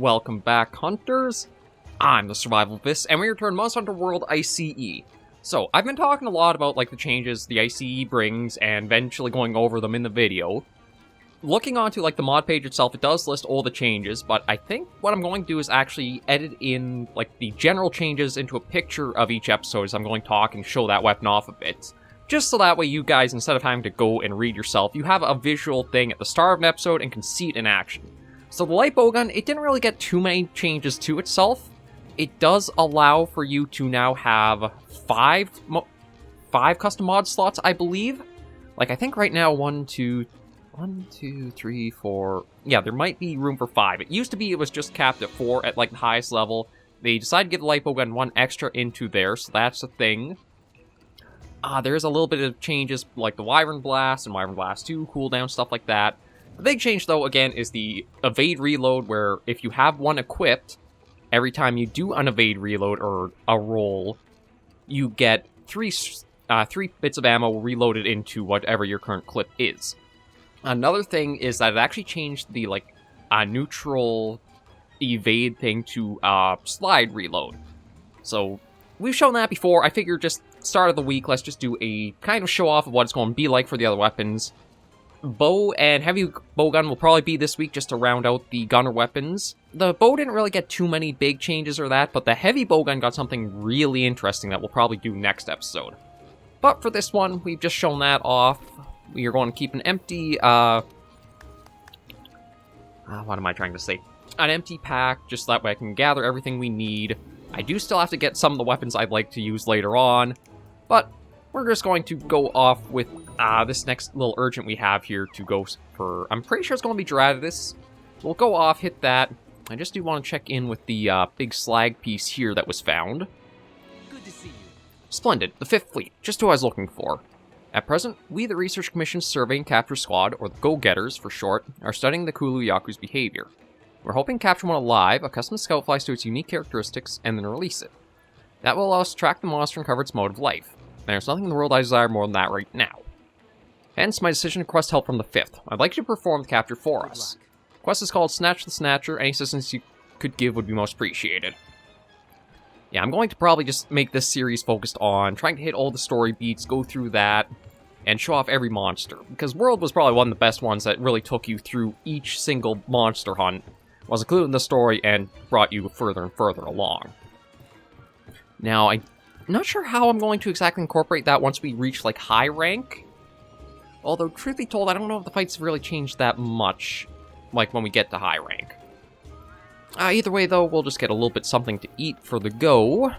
Welcome back, Hunters. I'm the SurvivalVis, and we return Monster Hunter World I.C.E. So, I've been talking a lot about, like, the changes the I.C.E. brings, and eventually going over them in the video. Looking onto, like, the mod page itself, it does list all the changes, but I think what I'm going to do is actually edit in, like, the general changes into a picture of each episode as I'm going to talk and show that weapon off a bit. Just so that way you guys, instead of having to go and read yourself, you have a visual thing at the start of an episode and can see it in action. So the Light Bowgun, it didn't really get too many changes to itself. It does allow for you to now have five custom mod slots, I believe. Like, I think right now, 1, 2, 3, 4... Yeah, there might be room for 5. It used to be it was just capped at 4 at, like, the highest level. They decided to give the Light Bowgun 1 extra into there, so that's a thing. There's a little bit of changes, like the Wyvern Blast and Wyvern Blast 2, cooldown, stuff like that. The big change, though, again, is the evade reload, where if you have one equipped, every time you do an evade reload or a roll, you get 3 bits of ammo reloaded into whatever your current clip is. Another thing is that it actually changed the, like, neutral evade thing to slide reload. So, we've shown that before. I figured just start of the week, let's just do a kind of show off of what it's going to be like for the other weapons. Bow and Heavy Bowgun will probably be this week just to round out the gunner weapons. The bow didn't really get too many big changes or that, but the Heavy Bowgun got something really interesting that we'll probably do next episode. But for this one, we've just shown that off. We are going to keep an empty, what am I trying to say? An empty pack, just that way I can gather everything we need. I do still have to get some of the weapons I'd like to use later on, but we're just going to go off with this next little urgent we have here to go for. I'm pretty sure it's going to be Jyuratodus. We'll go off, hit that. I just do want to check in with the big slag piece here that was found. Good to see you. Splendid, the 5th Fleet, just who I was looking for. At present, we, the Research Commission's Survey and Capture Squad, or the Go-Getters for short, are studying the Kulu Yaku's behavior. We're hoping to capture one alive, accustom scout flies to its unique characteristics, and then release it. That will allow us to track the monster and cover its mode of life. There's nothing in the world I desire more than that right now. Hence my decision to request help from the 5th. I'd like you to perform the capture for us. The quest is called Snatch the Snatcher. Any assistance you could give would be most appreciated. Yeah, I'm going to probably just make this series focused on trying to hit all the story beats, go through that, and show off every monster. Because World was probably one of the best ones that really took you through each single monster hunt, was included in the story, and brought you further and further along. Now, I'm not sure how I'm going to exactly incorporate that once we reach, like, high rank. Although, truth be told, I don't know if the fights really changed that much, like, when we get to high rank. Either way, though, we'll just get a little bit something to eat for the go.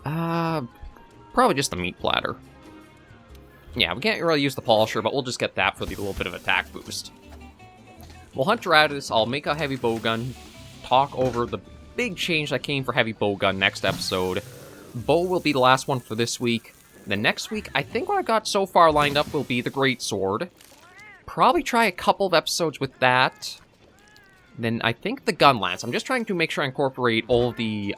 Probably just the meat platter. Yeah, we can't really use the polisher, but we'll just get that for the little bit of attack boost. We'll hunt Jyuratodus, I'll make a Heavy Bowgun, talk over the big change that came for Heavy Bowgun next episode. Bow will be the last one for this week. Then next week, I think what I've got so far lined up will be the Greatsword. Probably try a couple of episodes with that. Then I think the Gun Lance. I'm just trying to make sure I incorporate all the,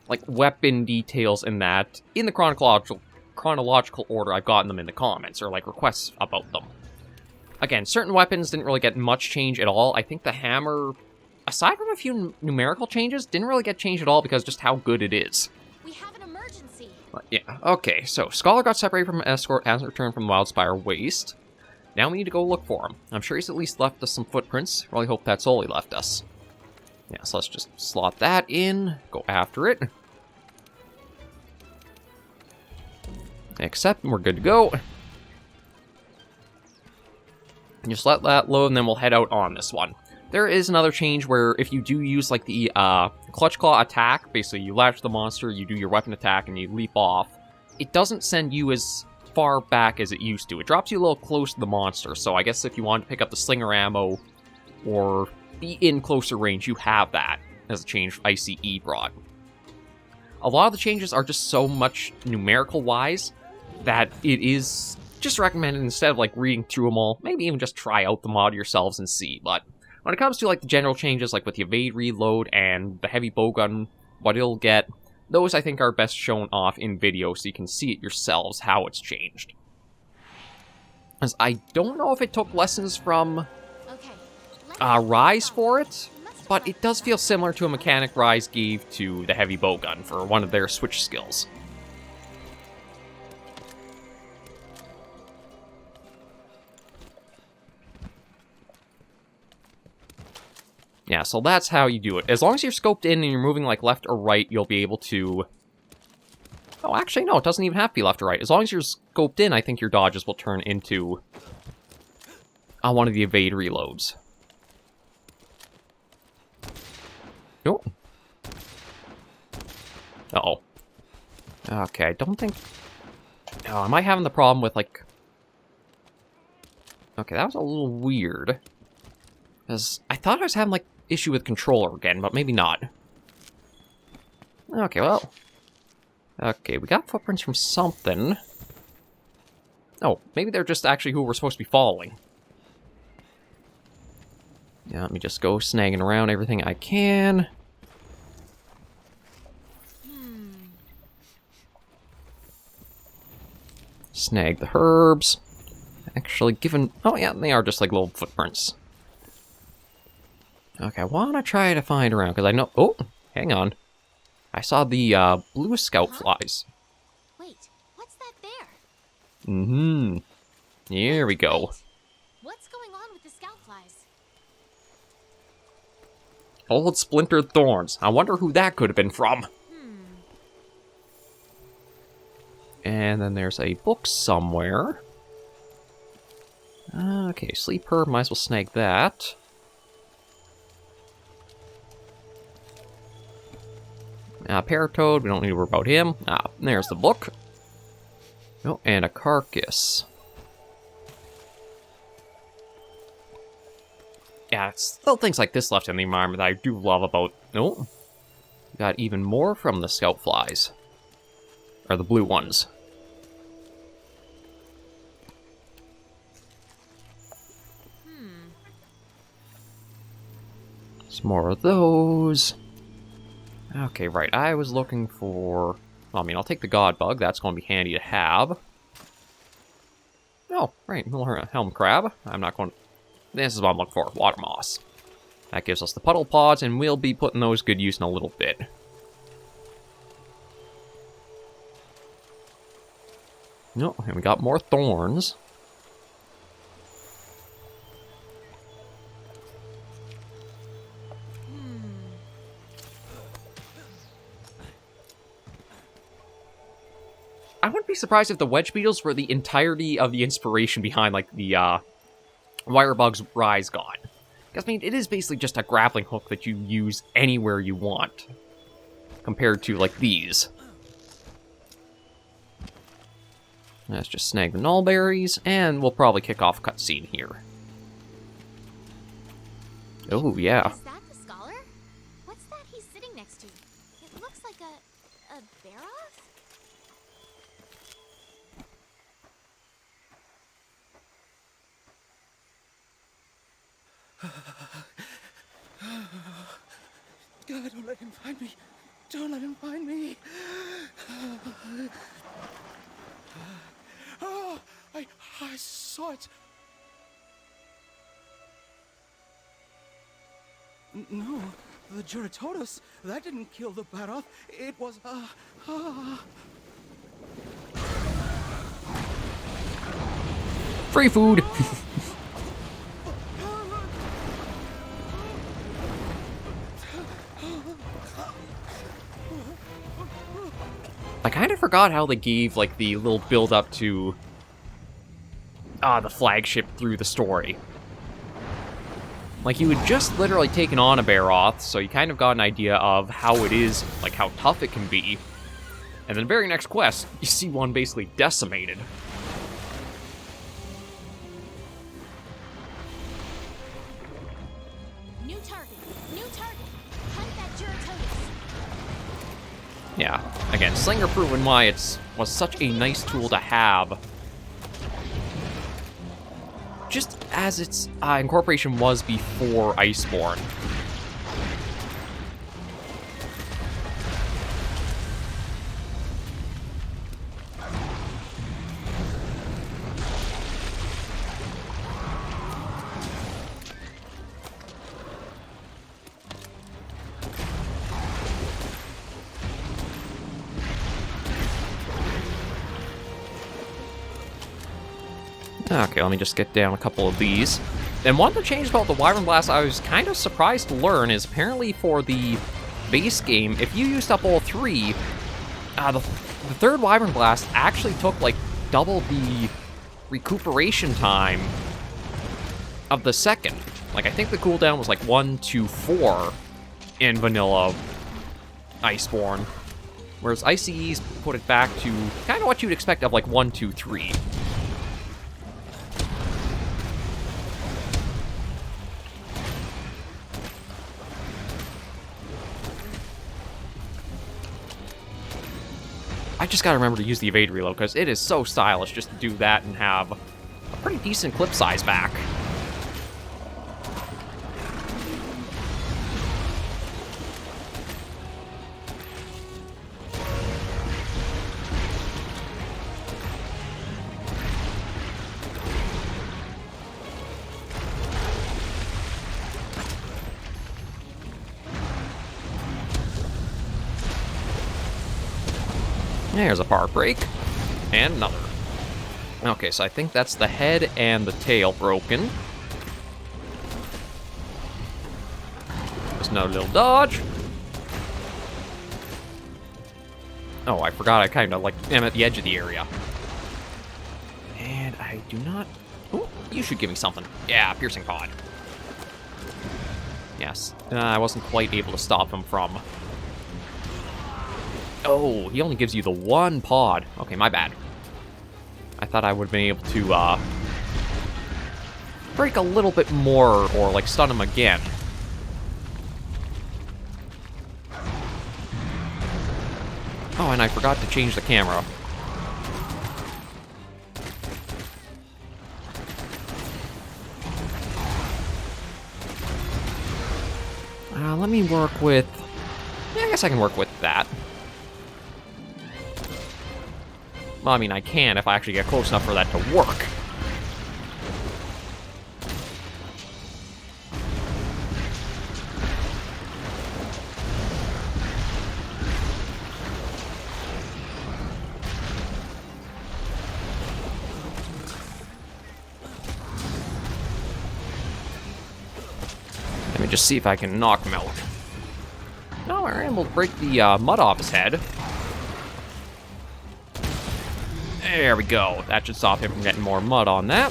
like, weapon details in that in the chronological order I've gotten them in the comments, or, like, requests about them. Again, certain weapons didn't really get much change at all. I think the hammer, aside from a few numerical changes, didn't really get changed at all because just how good it is. We have an emergency. Yeah, okay, so Scholar got separated from an escort, hasn't returned from Wildspire Waste. Now we need to go look for him. I'm sure he's at least left us some footprints. Really hope that's all he left us. Yeah, so let's just slot that in, go after it. Accept, and we're good to go. Just let that load, and then we'll head out on this one. There is another change where if you do use, like, the Clutch Claw attack, basically you latch the monster, you do your weapon attack, and you leap off, it doesn't send you as far back as it used to. It drops you a little close to the monster, so I guess if you want to pick up the slinger ammo or be in closer range, you have that as a change I.C.E. brought. A lot of the changes are just so much numerical-wise that it is just recommended, instead of, like, reading through them all, maybe even just try out the mod yourselves and see. But when it comes to, like, the general changes, like with the evade reload and the Heavy Bowgun, what it'll get, those I think are best shown off in video so you can see it yourselves how it's changed. As I don't know if it took lessons from Rise for it, but it does feel similar to a mechanic Rise gave to the Heavy Bowgun for one of their switch skills. Yeah, so that's how you do it. As long as you're scoped in and you're moving like left or right, you'll be able to... Oh, actually, no, it doesn't even have to be left or right. As long as you're scoped in, I think your dodges will turn into one of the evade reloads. Oh. Uh-oh. Okay, I don't think... Oh, am I having the problem with, like... Okay, that was a little weird. Because I thought I was having, like, issue with controller again, but maybe not. Okay, well... Okay, we got footprints from something. Oh, maybe they're just actually who we're supposed to be following. Yeah, let me just go snagging around everything I can. Snag the herbs. Actually given... Oh yeah, they are just like little footprints. Okay, I want to try to find around, because I know... Oh, hang on. I saw the blue scout flies. Wait, what's that there? Mm-hmm. Here we go. What's going on with the scout flies? Old splintered thorns. I wonder who that could have been from. And then there's a book somewhere. Okay, sleep herb. Might as well snag that. Paratoad, we don't need to worry about him. There's the book. Oh, and a carcass. Yeah, it's little things like this left in the environment that I do love about... Oh, got even more from the scout flies. Or the blue ones. Some more of those. Okay, right. I was looking for... Well, I mean, I'll take the God Bug. That's going to be handy to have. Oh, right. Helm Crab. I'm not going to... This is what I'm looking for. Water Moss. That gives us the Puddle Pods, and we'll be putting those good use in a little bit. No, and we got more thorns. I wouldn't be surprised if the wedge beetles were the entirety of the inspiration behind, like, the, Wirebug's Rise God. Because, I mean, it is basically just a grappling hook that you use anywhere you want. Compared to, like, these. Let's just snag the nullberries, and we'll probably kick off a cutscene here. Oh, yeah. Is that the scholar? What's that he's sitting next to? It looks like a Baroth? God, don't let him find me. Don't let him find me. Oh, I saw it. No, the Jyuratodus. That didn't kill the Baroth. It was, Free food! I kind of forgot how they gave, like, the little build-up to the flagship through the story. Like, you had just literally taken on a Baroth, so you kind of got an idea of how it is, like, how tough it can be. And then the very next quest, you see one basically decimated. New target. New target. Hunt that Jyuratodus. Yeah, again, Slinger proving why was such a nice tool to have. Just as its incorporation was before Iceborne. Okay, let me just get down a couple of these. And one of the changes about the Wyvern Blast I was kind of surprised to learn is apparently for the base game, if you used up all three, the third Wyvern Blast actually took like double the recuperation time of the second. Like, I think the cooldown was like 1 to 4 in vanilla Iceborne, whereas I.C.E's put it back to kind of what you'd expect of like 1, 2, 3. I just gotta remember to use the evade reload, because it is so stylish just to do that and have a pretty decent clip size back. There's a power break. And another. Okay, so I think that's the head and the tail broken. There's another little dodge. Oh, I forgot I kind of, like, am at the edge of the area. And I do not... Ooh, you should give me something. Yeah, piercing pod. Yes. I wasn't quite able to stop him from... Oh, he only gives you the one pod. Okay, my bad. I thought I would have been able to, break a little bit more, or, like, stun him again. Oh, and I forgot to change the camera. Let me work with... Yeah, I guess I can work with that. Well, I mean, I can if I actually get close enough for that to work. Let me just see if I can knock him out. No, we're able to break the mud off his head. There we go. That should stop him from getting more mud on that.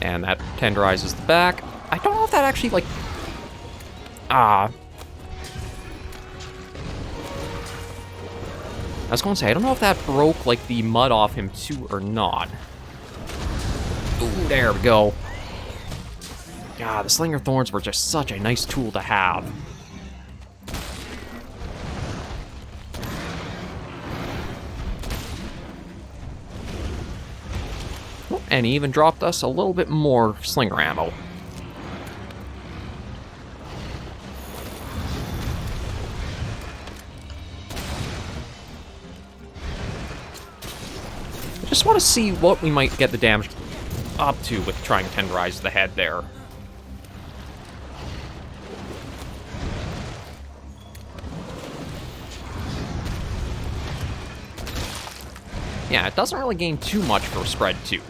And that tenderizes the back. I don't know if that actually, like... I was going to say, I don't know if that broke, like, the mud off him too or not. Ooh, there we go. God, the Slinger Thorns were just such a nice tool to have. Oh, and he even dropped us a little bit more Slinger ammo. I just want to see what we might get the damage up to with trying to tenderize the head there. Yeah, it doesn't really gain too much for spread 2.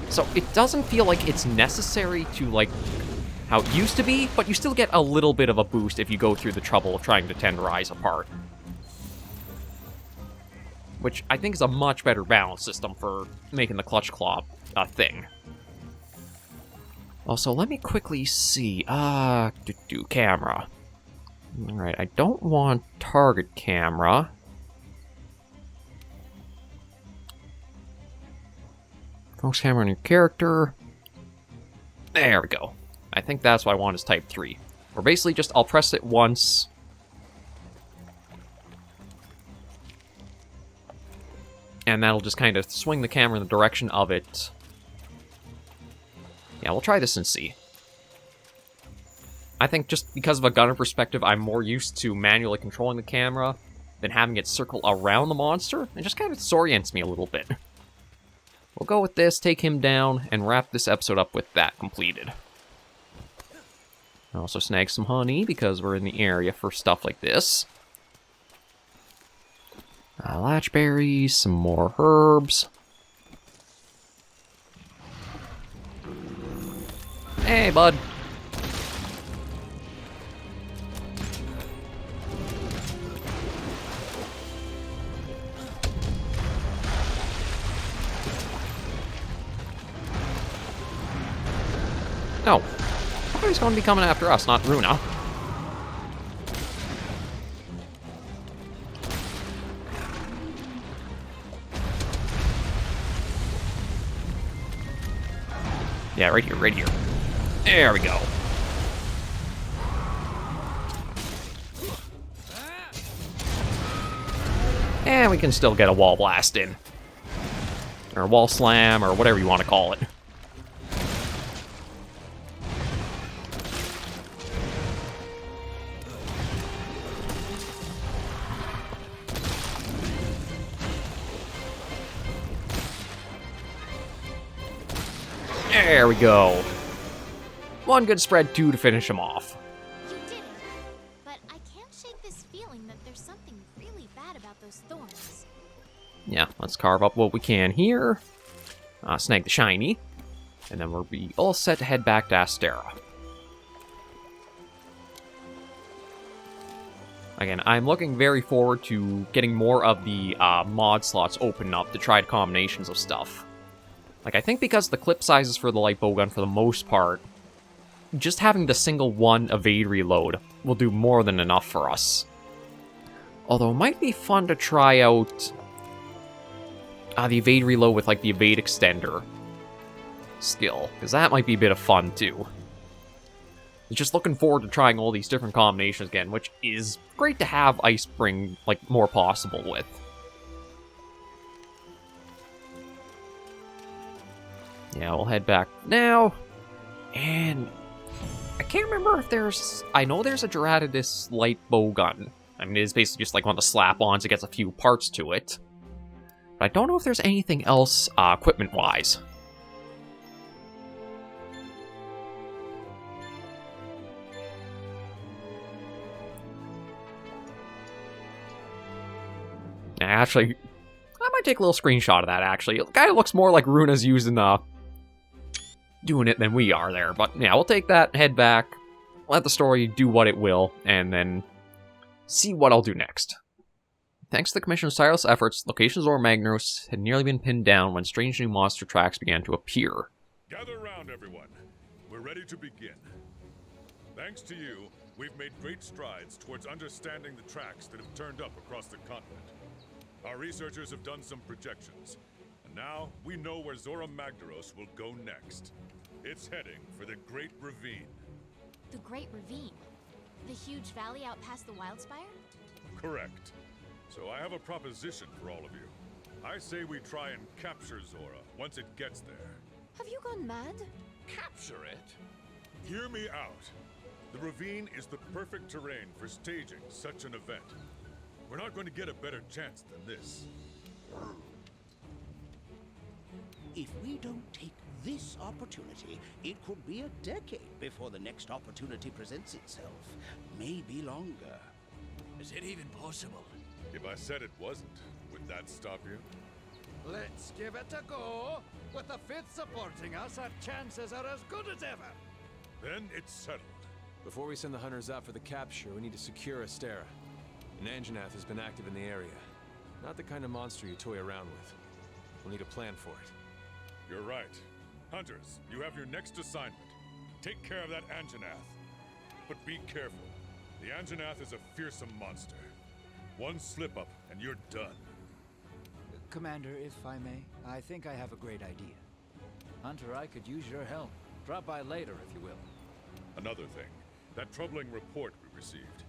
So it doesn't feel like it's necessary to, like, how it used to be, but you still get a little bit of a boost if you go through the trouble of trying to tenderize a part. Which I think is a much better balance system for making the Clutch Claw a thing. Also, let me quickly see. Camera. Alright, I don't want target camera. Focus camera on your character. There we go. I think that's what I want is type 3. Or basically just, I'll press it once. And that'll just kind of swing the camera in the direction of it. Yeah, we'll try this and see. I think just because of a gunner perspective, I'm more used to manually controlling the camera than having it circle around the monster. It just kind of disorients me a little bit. We'll go with this, take him down, and wrap this episode up with that completed. Also snag some honey, because we're in the area for stuff like this. Latchberries, some more herbs. Hey, bud. No. He's going to be coming after us, not Runa. Yeah, right here, right here. There we go. And we can still get a wall blast in. Or a wall slam, or whatever you want to call it. There we go. One good spread, two to finish him off. You did it. But I can't shake this feeling that there's something really bad about those thorns. Yeah, let's carve up what we can here. Snag the shiny. And then we'll be all set to head back to Astera. Again, I'm looking very forward to getting more of the mod slots open up to try combinations of stuff. Like, I think because the clip sizes for the Light Bowgun, for the most part, just having the single one evade reload will do more than enough for us. Although it might be fun to try out the evade reload with, like, the evade extender skill, because that might be a bit of fun, too. Just looking forward to trying all these different combinations again, which is great to have Ice bring, like, more possible with. Yeah, we'll head back now. And I can't remember if there's... I know there's a Jyuratodus Light Bowgun. I mean, it is basically just like one of the slap-ons. It gets a few parts to it. But I don't know if there's anything else equipment-wise. Actually, I might take a little screenshot of that, actually. It kind of looks more like Runa's using doing it than we are there. But yeah, we'll take that, head back, let the story do what it will, and then see what I'll do next. Thanks to the Commission's tireless efforts, locations over Magnos had nearly been pinned down when strange new monster tracks began to appear. Gather round, everyone. We're ready to begin. Thanks to you, we've made great strides towards understanding the tracks that have turned up across the continent. Our researchers have done some projections, and now we know where Zora Magdaros will go next. It's heading for the Great Ravine. The Great Ravine? The huge valley out past the Wildspire? Correct. So I have a proposition for all of you. I say we try and capture Zora once it gets there. Have you gone mad? Capture it? Hear me out. The ravine is the perfect terrain for staging such an event. We're not going to get a better chance than this. If we don't take this opportunity, it could be a decade before the next opportunity presents itself. Maybe longer. Is it even possible? If I said it wasn't, would that stop you? Let's give it a go. With the fifth supporting us, our chances are as good as ever. Then it's settled. Before we send the hunters out for the capture, we need to secure Astera. An Anjanath has been active in the area. Not the kind of monster you toy around with. We'll need a plan for it. You're right. Hunters, you have your next assignment. Take care of that Anjanath. But be careful. The Anjanath is a fearsome monster. One slip-up, and you're done. Commander, if I may, I think I have a great idea. Hunter, I could use your help. Drop by later, if you will. Another thing. That troubling report we received.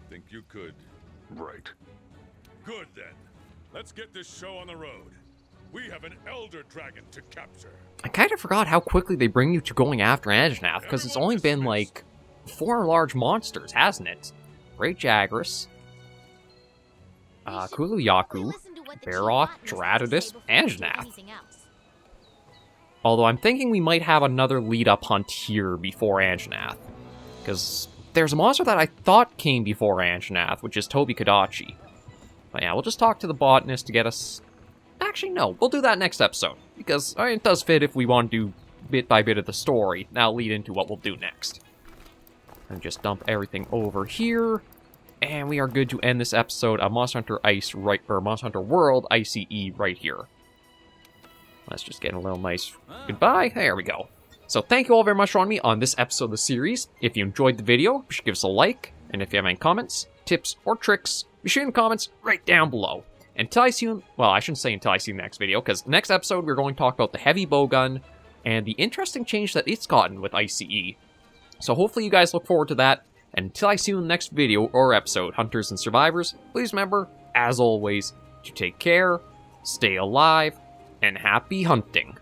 Think you could... Right. Good, then. Let's get this show on the road. We have an Elder Dragon to capture. I kind of forgot how quickly they bring you to going after Anjanath, because it's only been, like, 4 large monsters, hasn't it? Great Jagras, Kuluyaku, Barroth, Jyuratodus, Anjanath. Although I'm thinking we might have another lead-up hunt here before Anjanath. Because there's a monster that I thought came before Anjanath, which is Tobi Kadachi. But yeah, we'll just talk to the botanist to get us... Actually, no, we'll do that next episode. Because it does fit if we want to do bit by bit of the story. That'll lead into what we'll do next. And just dump everything over here. And we are good to end this episode of Monster Hunter Ice right, or Monster Hunter World ICE right here. Let's just get a little nice goodbye. There we go. So thank you all very much for joining me on this episode of the series. If you enjoyed the video, be sure to give us a like. And if you have any comments, tips, or tricks, be sure in the comments right down below. Until I see you, well, I shouldn't say until I see you in the next video, because next episode we're going to talk about the heavy bowgun and the interesting change that it's gotten with ICE. So hopefully you guys look forward to that. And until I see you in the next video or episode, Hunters and Survivors, please remember, as always, to take care, stay alive, and happy hunting.